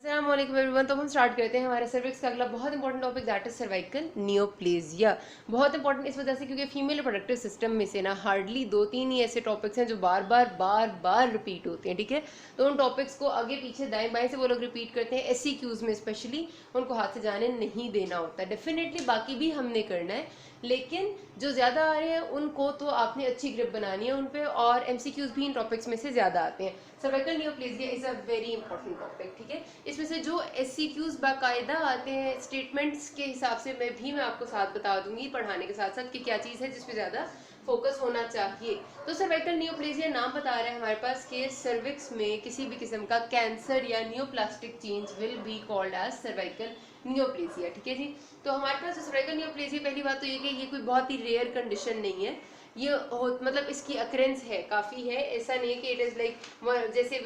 अस्सलामुअलैकुम एवरीवन। तो हम स्टार्ट करते हैं हमारे सर्विक्स का अगला बहुत important topic, that is cervical neoplasia. बहुत इंपॉर्टेंट इस वजह से क्योंकि फीमेल रिप्रोडक्टिव सिस्टम में से ना हार्डली 2-3 ही ऐसे टॉपिक्स हैं जो बार बार रिपीट होते हैं। ठीक है, तो उन टॉपिक्स को आगे पीछे दाएं बाएं से वो लोग रिपीट करते हैं। SCQs में स्पेशली उनको हाथ से जाने नहीं देना होता है। डेफिनेटली बाकी भी हमने करना है, लेकिन जो ज़्यादा आ रहे हैं उनको तो आपने अच्छी ग्रिप बनानी है उन पे, और MCQs भी इन टॉपिक्स में से ज़्यादा आते हैं। Cervical neoplasia is a very important topic. ठीक है, इसमें से जो SCQs बाकायदा आते हैं स्टेटमेंट्स के हिसाब से मैं आपको साथ बता दूंगी पढ़ाने के साथ साथ कि क्या चीज़ है जिसपे ज़्यादा फोकस होना चाहिए। तो सर्वाइकल नियोप्लेजिया नाम बता रहा है हमारे पास कि सर्विक्स में किसी भी किस्म का कैंसर या neoplastic change will be called as cervical neoplasia. ठीक है जी, तो हमारे पास सर्वाइकल नियोप्लेजिया, पहली बात तो ये कि ये कोई बहुत ही रेयर कंडीशन नहीं है। ये मतलब इसकी अक्रेंस है, काफ़ी है, ऐसा नहीं है कि इट इज़ लाइक जैसे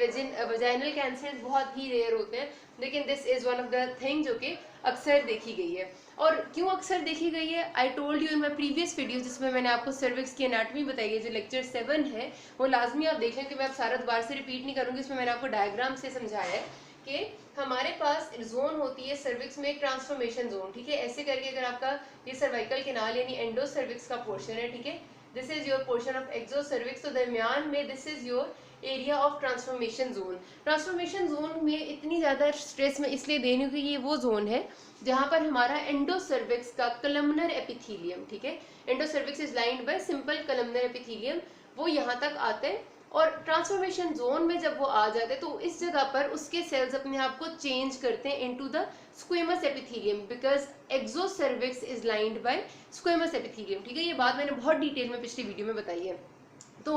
वजाइनल कैंसर बहुत ही रेयर होते हैं, लेकिन this is one of the thing जो कि अक्सर देखी गई है। और क्यों अक्सर देखी गई है, I told you in my previous video जिसमें मैंने आपको सर्विक्स की एनाटॉमी बताई है, जो लेक्चर 7 है वो लाजमी आप देखें, कि मैं अब सारा दोबारा से रिपीट नहीं करूँगी। इसमें मैंने आपको डायग्राम से समझाया है कि हमारे पास जोन होती है सर्विक्स में एक ट्रांसफॉर्मेशन जोन। ठीक है, ऐसे करके अगर आपका ये सर्वाइकल केनाल यानी एंडो सर्विक्स का पोर्शन है, ठीक है, this is your portion of exocervix, तो दरमियान में this is your area of transformation zone. Transformation zone में इतनी ज़्यादा स्ट्रेस में इसलिए दे रही हूँ कि ये वो जोन है जहाँ पर हमारा एंडो सर्विक्स का कलमनर एपिथीलियम, ठीक है, endo cervix is lined bye simple columnar epithelium, वो यहाँ तक आते हैं। और ट्रांसफॉर्मेशन जोन में जब वो आ जाते हैं तो इस जगह पर उसके सेल्स अपने आप को चेंज करते हैं into the squamous epithelium, because exocervix is lined by squamous epithelium. ठीक है, ये बात मैंने बहुत डिटेल में पिछली वीडियो में बताई है। तो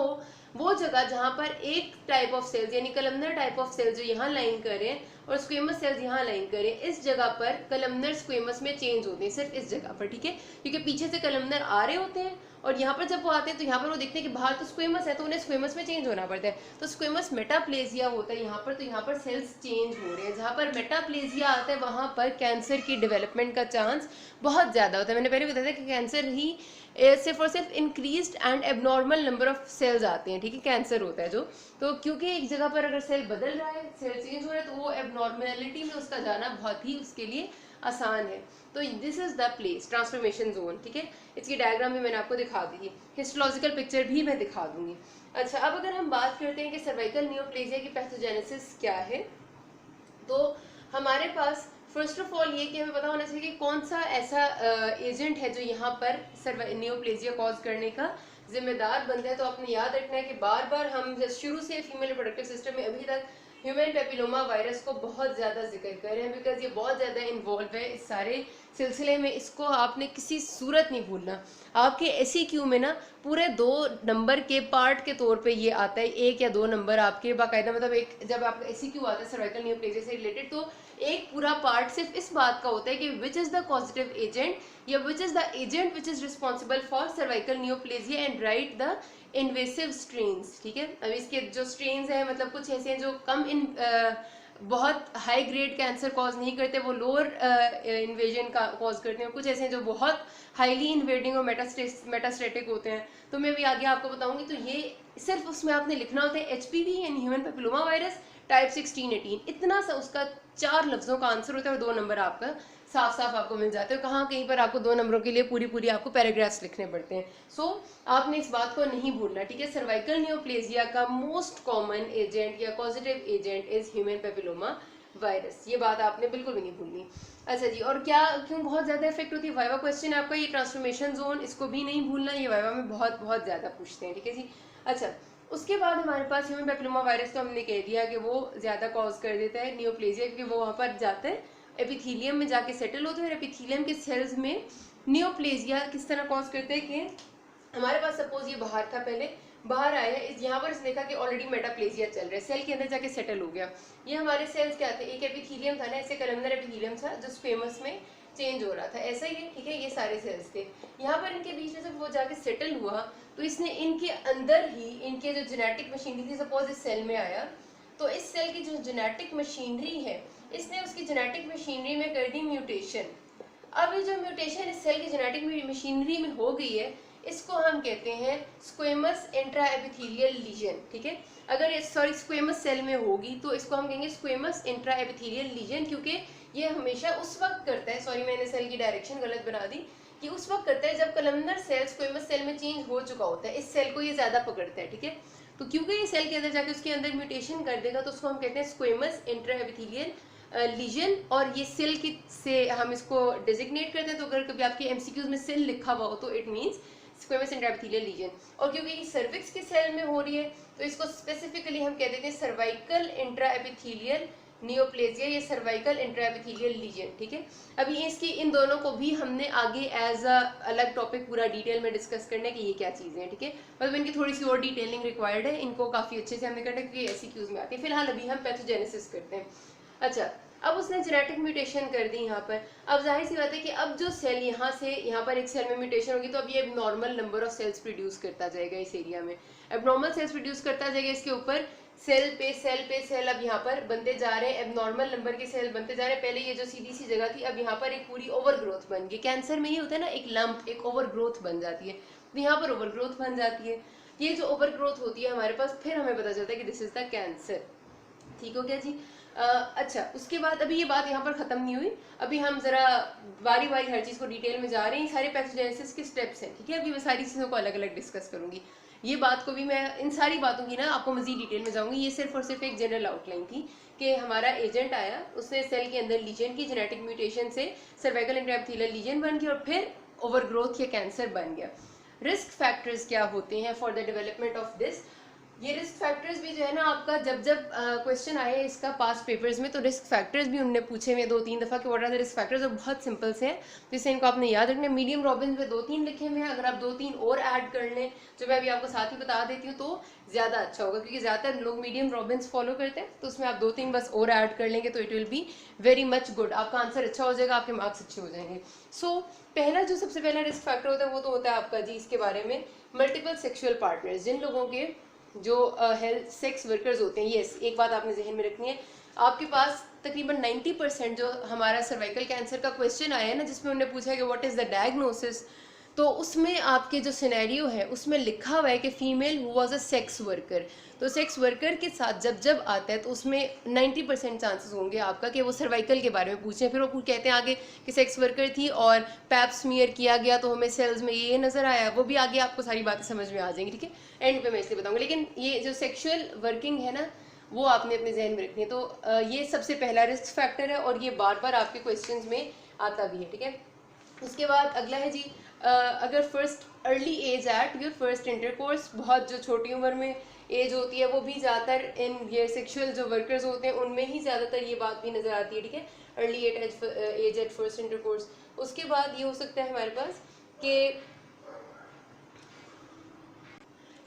वो जगह जहाँ पर एक टाइप ऑफ सेल्स यानी कलमनर टाइप ऑफ सेल्स जो यहाँ लाइन कर रहे हैं और स्क्वेमस सेल्स यहाँ लाइन कर रहे हैं, इस जगह पर कलमनर स्क्वेमस में चेंज होते हैं, सिर्फ इस जगह पर। ठीक है, क्योंकि पीछे से कलमनर आ रहे होते हैं और यहाँ पर जब वो आते हैं तो यहाँ पर वो देखते हैं कि बाहर तो स्क्वेमस है, तो उन्हें स्क्वेमस में चेंज होना पड़ता है। तो स्क्वेमस मेटाप्लेजिया होता है यहाँ पर, तो यहाँ पर सेल्स चेंज हो रहे हैं। जहाँ पर मेटाप्लेजिया आता है वहाँ पर कैंसर की डेवलपमेंट का चांस बहुत ज़्यादा होता है। मैंने पहले बताया था कि कैंसर ही सिर्फ और सिर्फ increased and abnormal number of cells आते हैं। ठीक है, कैंसर होता है जो, तो क्योंकि एक जगह पर अगर सेल बदल रहा है, सेल चेंज हो रहा है, तो वो एबनॉर्मेलिटी में उसका जाना बहुत ही उसके लिए आसान है। तो this is the place transformation zone. ठीक है, इसकी डायग्राम भी मैंने आपको दिखा दी है, हिस्टोलॉजिकल पिक्चर भी मैं दिखा दूंगी। अच्छा, अब अगर हम बात करते हैं कि सर्वाइकल नियोप्लेजिया की पैथोजेनेसिस क्या है, तो हमारे पास फर्स्ट ऑफ ऑल ये कि हमें पता होना चाहिए कि कौन सा ऐसा एजेंट है जो यहाँ पर नियोप्लेजिया कॉज करने का जिम्मेदार बनता है। तो आपने याद रखना है कि बार बार हम शुरू से फीमेल रिप्रोडक्टिव सिस्टम में अभी तक ह्यूमन पेपिलोमा वायरस को बहुत ज़्यादा जिक्र कर रहे हैं, बिकॉज ये बहुत ज़्यादा इन्वॉल्व है इस सारे सिलसिले में। इसको आपने किसी सूरत नहीं भूलना। आपके SCQ में ना पूरे 2 नंबर के पार्ट के तौर पे ये आता है, 1 या 2 नंबर आपके बाकायदा, मतलब एक जब आपका SCQ आता है सर्वाइकल नियोप्लेजिया से रिलेटेड, तो एक पूरा पार्ट सिर्फ इस बात का होता है कि which is the causative agent या which is the agent which is responsible for cervical neoplasia and write the invasive strains. ठीक है, अब इसके जो स्ट्रेन्स हैं मतलब कुछ ऐसे हैं जो कम इन बहुत हाई ग्रेड कैंसर कॉज नहीं करते, वो लोअर इन्वेजन का कॉज करते हैं। कुछ ऐसे हैं जो बहुत हाईली इन्वेडिंग और मेटास्टेटिक होते हैं, तो मैं भी आगे आपको बताऊंगी। तो ये सिर्फ उसमें आपने लिखना होता है HPV यानी ह्यूमन पेपिलोमा वायरस टाइप 16-18, इतना सा उसका 4 लफ्जों का आंसर होता है और 2 नंबर आपका साफ साफ आपको मिल जाते हैं। कहाँ कहीं पर आपको 2 नंबरों के लिए पूरी आपको पैराग्राफ्स लिखने पड़ते हैं। सो आपने इस बात को नहीं भूलना। ठीक है, सर्वाइकल नियोप्लेजिया का मोस्ट कॉमन एजेंट या positive agent is human papilloma virus, ये बात आपने बिल्कुल भी नहीं भूलनी। अच्छा जी, और क्या क्यों बहुत ज़्यादा इफेक्ट होती है, वाइवा क्वेश्चन आपका ये ट्रांसफॉर्मेशन जोन, इसको भी नहीं भूलना, ये वाइवा में बहुत ज़्यादा पूछते हैं। ठीक है जी, अच्छा, उसके बाद हमारे पास ह्यूमन पेपिलोमा वायरस तो हमने कह दिया कि वो ज़्यादा कॉज कर देता है नियोप्लेजिया, क्योंकि वो वहाँ पर जाता है एपिथीलियम में जाके सेटल होते हैं और एपिथीलियम के सेल्स में नियोप्लेजिया किस तरह कॉज करते हैं कि हमारे पास सपोज ये बाहर था, पहले बाहर आया है, यहाँ पर इसने देखा कि ऑलरेडी मेटाप्लेजिया चल रहा है, सेल के अंदर जाके सेटल हो गया। ये हमारे सेल्स क्या थे, एक एपिथीलियम था ना, ऐसे कलमनर एपिथीलियम था जो स्क्वेमस में चेंज हो रहा था, ऐसा ही है। ठीक है, ये सारे सेल्स थे, यहाँ पर इनके बीच में जब वो जाके सेटल हुआ तो इसने इनके अंदर ही इनके जो जेनेटिक मशीनरी थी, सपोज इस सेल में आया, तो इस सेल की जो जेनेटिक मशीनरी है, इसने उसकी जेनेटिक मशीनरी में कर दी म्यूटेशन। अब ये जो म्यूटेशन इस सेल की जेनेटिक मशीनरी में हो गई है, इसको हम कहते हैं स्क्वेमस इंट्रा एपिथेलियल लीजन, ठीक है। अगर ये स्क्वेमस सेल में होगी तो इसको हम कहेंगे स्क्वेमस इंट्रा एपिथेलियल लीजन, क्योंकि ये हमेशा उस वक्त करता है, मैंने सेल की डायरेक्शन गलत बना दी, कि उस वक्त करता है जब कलमनर सेल स्क्वेमस सेल में चेंज हो चुका होता है, इस सेल को ये ज्यादा पकड़ता है, ठीक है। तो क्योंकि ये सेल के अंदर जाके उसके अंदर म्यूटेशन कर देगा तो उसको हम कहते हैं स्क्वेमस इंट्रा एपिथेलियल लीजन, और ये सेल की से हम इसको डेजिग्नेट करते हैं। तो अगर कभी आपके एमसीक्यूज में सेल लिखा हुआ हो तो it means squamous intraepithelial lesion. और क्योंकि ये सर्विक्स के सेल में हो रही है तो इसको स्पेसिफिकली हम कह देते हैं सर्वाइकल इंट्रा एपिथेलियल नियोप्लेजिया, ये सर्वाइकल इंट्रा एपिथेलियल लीजन, ठीक है। अभी इसकी इन दोनों को भी हमने आगे एज अ अलग टॉपिक पूरा डिटेल में डिस्कस करना है कि ये क्या चीज़ें हैं, ठीक है। मतलब इनकी थोड़ी सी और डिटेलिंग रिक्वायर्ड है, इनको काफ़ी अच्छे से हमने करना है क्योंकि एमसीक्यूज में आती है। फिलहाल अभी हम पैथोजेनेसिस करते हैं। अच्छा, अब उसने जेनेटिक म्यूटेशन कर दी यहाँ पर। अब जाहिर सी बात है कि अब जो सेल यहाँ से यहाँ पर एक सेल में म्यूटेशन होगी तो अब ये normal number of sales produce करता जाएगा इस एरिया में, एबनॉर्मल सेल्स प्रोड्यूस करता जाएगा इसके ऊपर, सेल पे सेल अब यहाँ पर बनते जा रहे हैं, एबनॉर्मल नंबर के सेल बनते जा रहे हैं। पहले ये जो सीधी सी जगह थी अब यहाँ पर एक पूरी ओवर ग्रोथ बन गई। कैंसर में ये होता है ना, एक लंप, एक ओवर ग्रोथ बन जाती है, तो यहाँ पर ओवर ग्रोथ बन जाती है। ये जो ओवर ग्रोथ होती है हमारे पास, फिर हमें पता चलता है कि दिस इज द कैंसर, ठीक हो गया जी। अच्छा, उसके बाद अभी ये बात यहाँ पर खत्म नहीं हुई, अभी हम जरा बारी बारी हर चीज को डिटेल में जा रहे हैं। सारे पैथोजेनेसिस के स्टेप्स हैं, ठीक है। अभी मैं सारी चीजों को अलग अलग डिस्कस करूंगी, ये बात को भी मैं इन सारी बातों की ना आपको मजीद डिटेल में जाऊंगी। ये सिर्फ और सिर्फ एक जनरल आउटलाइन थी कि हमारा एजेंट आया, उसने सेल के अंदर लीजन की, जेनेटिक म्यूटेशन से सर्वाइकल इंट्रा एपिथेलियल लीजन बन गया और फिर ओवर ग्रोथ या कैंसर बन गया। रिस्क फैक्टर्स क्या होते हैं for the development of this, ये रिस्क फैक्टर्स भी जो है ना आपका जब जब क्वेश्चन आए इसका पास्ट पेपर्स में तो रिस्क फैक्टर्स भी उनने पूछे हुए 2-3 दफ़ा कि what are the risk factors, और बहुत सिंपल से हैं जिससे इनको आपने याद रखना है। मीडियम रॉबिन्स में 2-3 लिखे हुए हैं, अगर आप 2-3 और ऐड कर लें जो मैं अभी आपको साथ ही बता देती हूँ तो ज़्यादा अच्छा होगा, क्योंकि ज़्यादातर लोग मीडियम रॉबिन्स फॉलो करते हैं, तो उसमें आप 2-3 बस और ऐड कर लेंगे तो it will be very much good, आपका आंसर अच्छा हो जाएगा, आपके मार्क्स अच्छे हो जाएंगे। सो पहला जो सबसे पहला रिस्क फैक्टर होता है वो तो होता है आपका जी इसके बारे में मल्टीपल सेक्शुअल पार्टनर्स, जिन लोगों के जो हेल्थ सेक्स वर्कर्स होते हैं। यस, एक बात आपने जहन में रखनी है, आपके पास तकरीबन 90% जो हमारा सर्वाइकल कैंसर का क्वेश्चन आया है ना जिसमें उन्होंने पूछा है कि व्हाट इज़ द डायग्नोसिस, तो उसमें आपके जो सिनेरियो है उसमें लिखा हुआ है कि female who was a sex worker, तो सेक्स वर्कर के साथ जब जब आता है तो उसमें 90% चांसेस होंगे आपका कि वो सर्वाइकल के बारे में पूछें। फिर वो कहते हैं आगे कि सेक्स वर्कर थी और पैप स्मीयर किया गया तो हमें सेल्स में ये नज़र आया, वो भी आगे आपको सारी बातें समझ में आ जाएंगी, ठीक है। एंड पे मैं इसलिए बताऊँगी, लेकिन ये जो सेक्शुअल वर्किंग है ना वो आपने अपने जहन में रखनी है। तो ये सबसे पहला रिस्क फैक्टर है और ये बार बार आपके क्वेश्चंस में आता भी है, ठीक है। उसके बाद अगला है जी अगर first early age at your first intercourse, बहुत जो छोटी उम्र में एज होती है वो भी ज़्यादातर इन ये सेक्सुअल जो वर्कर्स होते हैं उनमें ही ज़्यादातर ये बात भी नज़र आती है, ठीक है, early age at first intercourse. उसके बाद ये हो सकता है हमारे पास कि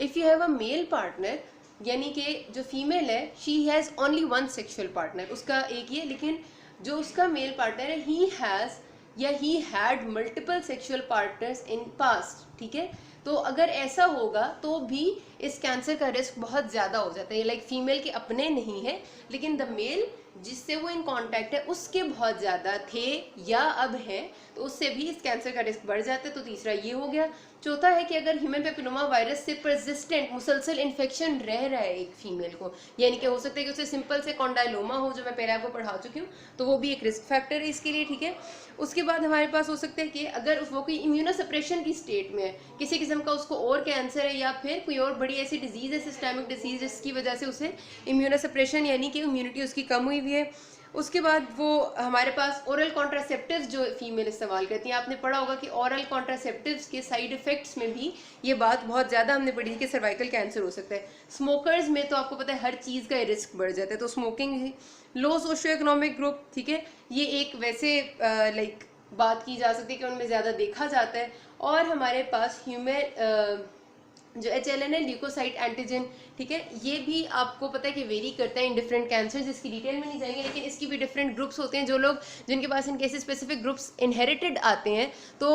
if you have a male partner, यानी कि जो फीमेल है she has only one sexual partner, उसका एक ही है, लेकिन जो उसका मेल पार्टनर है ही हैज़ या he had multiple sexual partners in past, ठीक है। तो अगर ऐसा होगा तो भी इस कैंसर का रिस्क बहुत ज़्यादा हो जाता है। लाइक फीमेल के अपने नहीं है लेकिन द मेल जिससे वो इन कांटेक्ट है उसके बहुत ज़्यादा थे या अब हैं, तो उससे भी इस कैंसर का रिस्क बढ़ जाता है। तो तीसरा ये हो गया। चौथा है कि अगर ह्यूमन पेपिलोमा वायरस से परसिस्टेंट मुसलसल इन्फेक्शन रह रहा है एक फीमेल को, यानी कि हो सकता है कि उसे सिंपल से कॉन्डाइलोमा हो जो मैं पहले आपको पढ़ा चुकी हूँ, तो वो भी एक रिस्क फैक्टर है इसके लिए, ठीक है। उसके बाद हमारे पास हो सकता है कि अगर वो कोई इम्यूनोसप्रेशन की स्टेट में है, किसी किस्म का उसको और कैंसर है या फिर कोई और बड़ी ऐसी डिजीज़ है, सिस्टेमिक डिजीज, जिसकी वजह से उसे इम्यूनोसप्रेशन यानी कि इम्यूनिटी उसकी कम हुई हुई है। उसके बाद वो हमारे पास ओरल कॉन्ट्रासेप्टिव्स जो फीमेल इस्तेमाल करती हैं, आपने पढ़ा होगा कि ओरल कॉन्ट्रासेप्टिव्स के साइड इफ़ेक्ट्स में भी ये बात बहुत ज़्यादा हमने पढ़ी कि सर्वाइकल कैंसर हो सकता है। स्मोकर्स में तो आपको पता है हर चीज़ का रिस्क बढ़ जाता है, तो स्मोकिंग, लो सोशो इकोनॉमिक ग्रुप, ठीक है, ये एक वैसे लाइक बात की जा सकती है कि उनमें ज़्यादा देखा जाता है। और हमारे पास ह्यूमन जो HLN है ल्यूकोसाइट एंटीजन, ठीक है, ये भी आपको पता है कि वेरी करता है इन डिफरेंट कैंसर, जिसकी डिटेल में नहीं जाएंगे, लेकिन इसकी भी डिफरेंट ग्रुप्स होते हैं। जो लोग जिनके पास इनके ऐसे स्पेसिफिक ग्रुप्स इनहेरिटेड आते हैं तो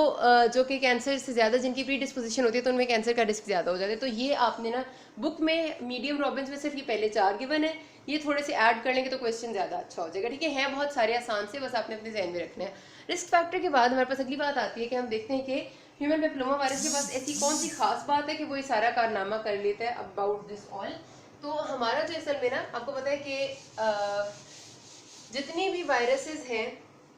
जो कि कैंसर से ज़्यादा जिनकी प्री डिस्पोजिशन होती है तो उनमें कैंसर का रिस्क ज़्यादा हो जाता है। तो ये आपने ना बुक में मीडियम रॉबिन्स में सिर्फ ये पहले 4 गिवन है, ये थोड़े से ऐड कर लेंगे तो क्वेश्चन ज़्यादा अच्छा हो जाएगा, ठीक है। बहुत सारे आसान से, बस आपने अपने जहन में रखना है। रिस्क फैक्टर के बाद हमारे पास अगली बात आती है कि हम देखते हैं कि ह्यूमन पेपिलोमा वायरस के पास ऐसी कौन सी खास बात है कि वो ये सारा कारनामा कर लेता है अबाउट दिस ऑल? तो हमारा जो असल में ना आपको पता है कि जितनी भी वायरसेस हैं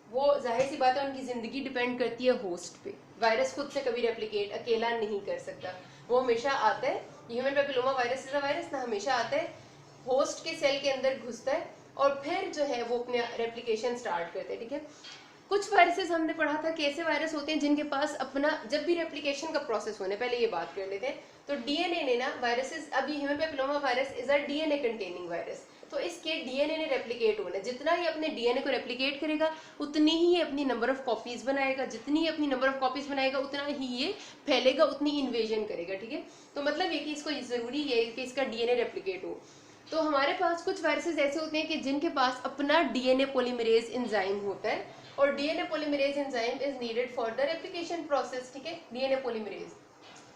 वो जाहिर सी बात है उनकी ज़िंदगी डिपेंड करती है होस्ट पे। वायरस खुद से कभी रेप्लिकेट अकेला नहीं कर सकता, वो हमेशा आता है, ह्यूमन पेपिलोमा वायरस का वायरस ना हमेशा आता है, होस्ट के सेल के अंदर घुसता है और फिर जो है वो अपने रेप्लिकेशन स्टार्ट करते हैं, ठीक है। कुछ वायरसेस हमने पढ़ा था कि ऐसे वायरस होते हैं जिनके पास अपना, जब भी रेप्लिकेशन का प्रोसेस होने, पहले ये बात कर लेते हैं, तो डीएनए ने ना वायरसेस, अभी human papilloma virus is a DNA containing virus, तो इसके डीएनए ने रेप्लिकेट होना है, जितना ही अपने डीएनए को रेप्लिकेट करेगा उतनी ही ये अपनी नंबर ऑफ कॉपीज बनाएगा, जितनी ही अपनी नंबर ऑफ कॉपीज बनाएगा उतना ही ये फैलेगा, उतनी इन्वेजन करेगा, ठीक है। तो मतलब ये कि इसको जरूरी है कि इसका डीएनए रेप्लिकेट हो। तो हमारे पास कुछ वायरसेस ऐसे होते हैं कि जिनके पास अपना डीएनए पॉलीमरेज एंजाइम होता है और DNA polymerase enzyme is needed for the replication process, ठीक है, डीएनए पॉलीमरेज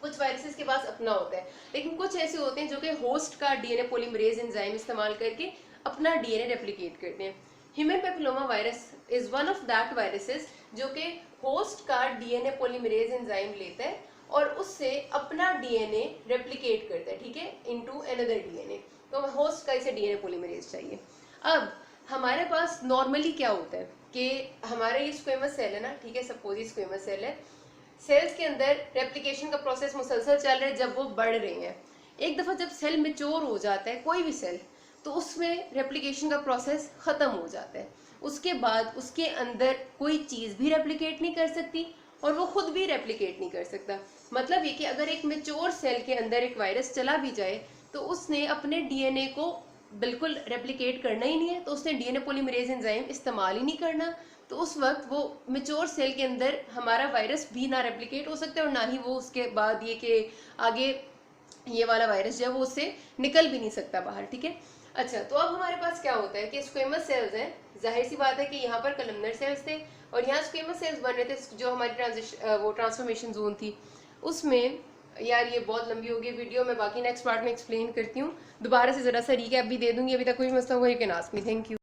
कुछ वायरसेस के पास अपना होता है, लेकिन कुछ ऐसे होते हैं जो कि होस्ट का डीएनए पॉलीमरेज एंजाइम इस्तेमाल करके अपना डीएनए रेप्लिकेट करते हैं। Human papilloma virus is one of that viruses जो कि होस्ट का डीएनए पॉलीमरेज एंजाइम लेता है और उससे अपना डीएनए रेप्लिकेट करता है, ठीक है, इनटू अनदर डीएनए। तो होस्ट का इसे डीएनए पॉलीमरेज चाहिए। अब हमारे पास नॉर्मली क्या होता है कि हमारा ये स्क्वेमस सेल है ना, ठीक है, सपोज ये स्क्वेमस सेल है, सेल्स के अंदर रेप्लिकेशन का प्रोसेस मुसलसल चल रहा है, जब वो बढ़ रहे हैं, एक दफ़ा जब सेल मेच्योर हो जाता है कोई भी सेल, तो उसमें रेप्लिकेशन का प्रोसेस ख़त्म हो जाता है, उसके बाद उसके अंदर कोई चीज़ भी रेप्लिकेट नहीं कर सकती और वो खुद भी रेप्लिकेट नहीं कर सकता। मतलब ये कि अगर एक मेच्योर सेल के अंदर एक वायरस चला भी जाए तो उसने अपने डीएनए को बिल्कुल रेप्लिकेट करना ही नहीं है, तो उसने डीएनए पॉलीमरेज एंजाइम इस्तेमाल ही नहीं करना, तो उस वक्त वो मेच्योर सेल के अंदर हमारा वायरस भी ना रेप्लिकेट हो सकता है और ना ही वो उसके बाद ये कि आगे ये वाला वायरस जो है वो उससे निकल भी नहीं सकता बाहर, ठीक है। अच्छा, तो अब हमारे पास क्या होता है कि स्क्वेमस सेल्स हैं, जाहिर सी बात है कि यहाँ पर कलमनर सेल्स थे और यहाँ स्क्वेमस सेल्स बन रहे थे, जो हमारी वो ट्रांसफॉर्मेशन जोन थी उसमें। यार ये बहुत लंबी होगी वीडियो, मैं बाकी नेक्स्ट पार्ट में एक्सप्लेन करती हूँ, दोबारा से ज़रा सा रीकैप भी दे दूंगी, अभी तक कोई मसला हुआ you can ask me. Thank you.